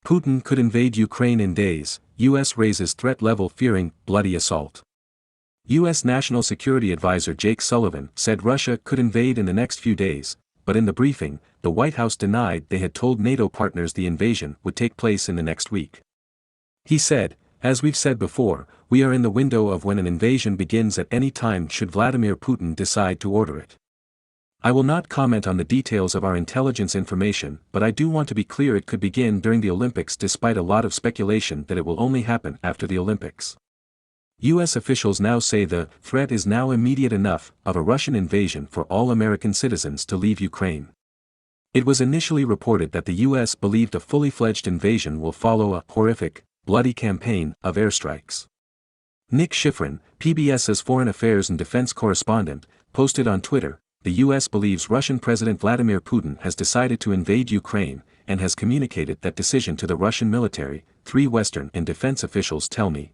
Putin could invade Ukraine in days, U.S. raises threat level fearing bloody assault. U.S. National Security Advisor Jake Sullivan said Russia could invade in the next few days, but in the briefing, the White House denied they had told NATO partners the invasion would take place in the next week. He said, "As we've said before, we are in the window of when an invasion begins at any time should Vladimir Putin decide to order it. I will not comment on the details of our intelligence information, but I do want to be clear it could begin during the Olympics despite a lot of speculation that it will only happen after the Olympics." U.S. officials now say the threat is now immediate enough of a Russian invasion for all American citizens to leave Ukraine. It was initially reported that the U.S. believed a fully fledged invasion will follow a horrific, bloody campaign of airstrikes. Nick Schifrin, PBS's Foreign Affairs and Defense correspondent, posted on Twitter, "The U.S. believes Russian President Vladimir Putin has decided to invade Ukraine, and has communicated that decision to the Russian military, 3 Western and defense officials tell me."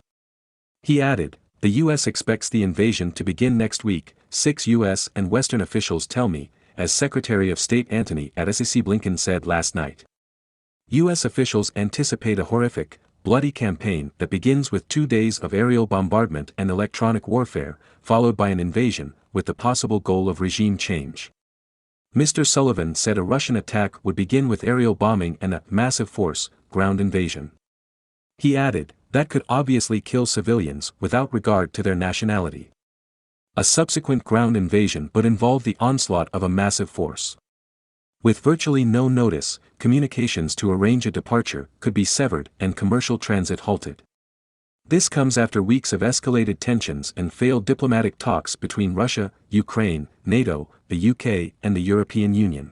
He added, "The U.S. expects the invasion to begin next week, 6 U.S. and Western officials tell me," as Secretary of State Antony Blinken said last night. U.S. officials anticipate a horrific, bloody campaign that begins with 2 days of aerial bombardment and electronic warfare, followed by an invasion, with the possible goal of regime change. Mr. Sullivan said a Russian attack would begin with aerial bombing and a massive force, ground invasion. He added, "That could obviously kill civilians without regard to their nationality. A subsequent ground invasion would involve the onslaught of a massive force. With virtually no notice, communications to arrange a departure could be severed and commercial transit halted. This comes after weeks of escalated tensions and failed diplomatic talks between Russia, Ukraine, NATO, the UK, and the European Union.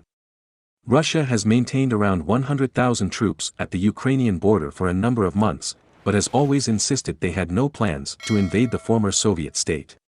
Russia has maintained around 100,000 troops at the Ukrainian border for a number of months, but has always insisted they had no plans to invade the former Soviet state.